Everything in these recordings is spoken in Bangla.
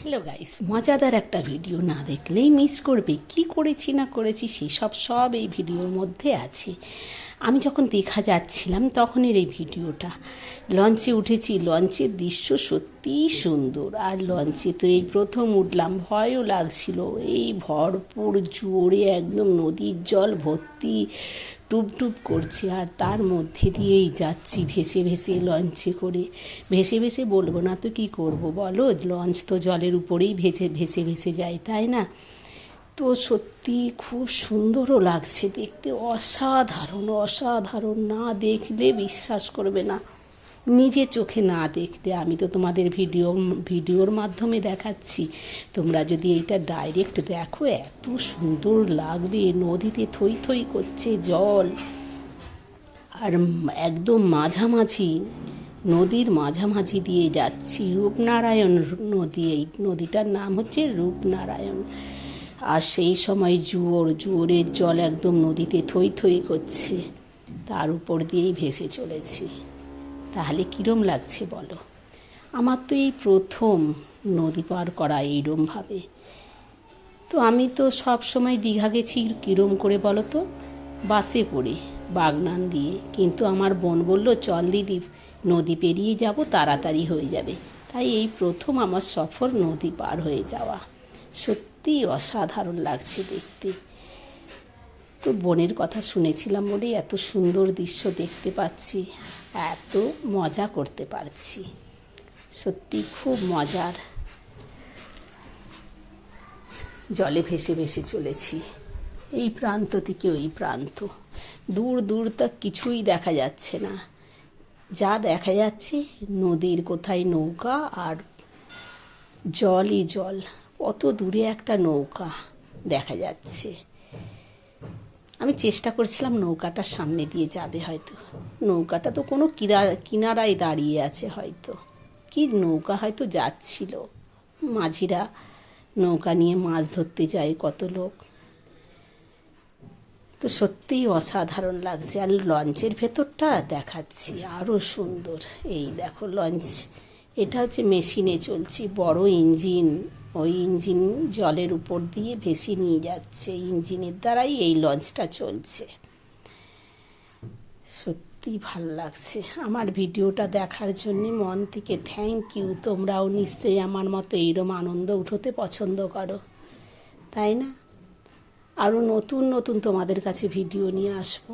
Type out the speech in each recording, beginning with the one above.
হ্যালো গাইস, মজাদার একটা ভিডিও না দেখলেই মিস করবে। কি করেছি না করেছি সব এই ভিডিওর মধ্যে আছে। আমি যখন দীঘা যাচ্ছিলাম তখনের এই ভিডিওটা। লঞ্চে উঠেছি, লঞ্চের দৃশ্য সত্যিই সুন্দর। আর লঞ্চে তো এই প্রথম উঠলাম, ভয়ও লাগছিল। এই ভরপুর জোরে একদম নদীর জল ভর্তি টুপ করছে, আর তার মধ্যে দিয়েই যাচ্ছি ভেসে ভেসে লঞ্চে করে। ভেসে ভেসে বলবো না তো কী করব বলো, লঞ্চ তো জলের উপরেই ভেসে ভেসে যায়, তাই না? তো সত্যি খুব সুন্দরও লাগছে দেখতে, অসাধারণ, না দেখলে বিশ্বাস করবে না, নিজে চোখে না দেখলে। আমি তো তোমাদের ভিডিওর মাধ্যমে দেখাচ্ছি, তোমরা যদি এইটা ডাইরেক্ট দেখো এত সুন্দর লাগবে। নদীতে থই থই করছে জল, আর একদম নদীর মাঝামাঝি দিয়ে যাচ্ছি। রূপনারায়ণ নদী, এই নদীটার নাম হচ্ছে রূপনারায়ণ। আর সেই সময় জোরের জল একদম নদীতে থই থই করছে, তার উপর দিয়েই ভেসে চলেছি। তাহলে কীরম লাগছে বলো? আমার তো এই প্রথম নদী পার করা এইরমভাবে। তো আমি তো সব সময় দীঘা গেছি কীরম করে বলো তো, বাসে করে, বাগনান দিয়ে। কিন্তু আমার বোন বলল চল দিদি, নদী পেরিয়ে যাব, তাড়াতাড়ি হয়ে যাবে। তাই এই প্রথম আমার সফর নদী পার হয়ে যাওয়া। সত্যিই অসাধারণ লাগছে দেখতে। তো বোনের কথা শুনেছিলাম বলে এত সুন্দর দৃশ্য দেখতে পাচ্ছি, এত মজা করতে পারছি। সত্যি খুব মজার। জলে ভেসে ভেসে চলেছি এই প্রান্ত থেকে ওই প্রান্ত। দূর তা কিছুই দেখা যাচ্ছে না, যা দেখা যাচ্ছে নদীর কোথায় নৌকা আর জলই জল। কত দূরে একটা নৌকা দেখা যাচ্ছে। আমি চেষ্টা করছিলাম নৌকাটার সামনে দিয়ে যাবে, হয়তো নৌকাটা তো কোনো কিনারায় দাঁড়িয়ে আছে, হয়তো কি নৌকা হয়তো যাচ্ছিল। মাঝিরা নৌকা নিয়ে মাছ ধরতে যায় কত লোক। তো সত্যিই অসাধারণ লাগছে। আর লঞ্চের ভেতরটা দেখাচ্ছি আরও সুন্দর। এই দেখো লঞ্চ, এটা হচ্ছে মেশিনে চলছে, বড় ইঞ্জিন। ওই ইঞ্জিন জলের উপর দিয়ে ভেসে নিয়ে যাচ্ছে, ইঞ্জিনের দ্বারাই এই লঞ্চটা চলছে। সত্যি ভালো লাগছে। আমার ভিডিওটা দেখার জন্যে মন থেকে থ্যাংক ইউ। তোমরাও নিশ্চয়ই আমার মতো এইরকম আনন্দ উঠোতে পছন্দ করো, তাই না? আরও নতুন তোমাদের কাছে ভিডিও নিয়ে আসবো।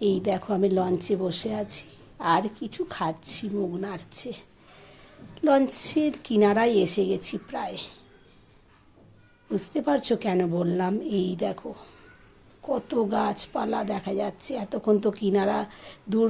এই দেখো আমি লঞ্চে বসে আছি, আর কিছু খাচ্ছি, মুখ নাড়ছে। লঞ্চের কিনারায় এসে গেছি প্রায়। বুঝতে পারছো কেন বললাম? এই দেখো কত গাছপালা দেখা যাচ্ছে। এতক্ষণ তো কিনারা দূর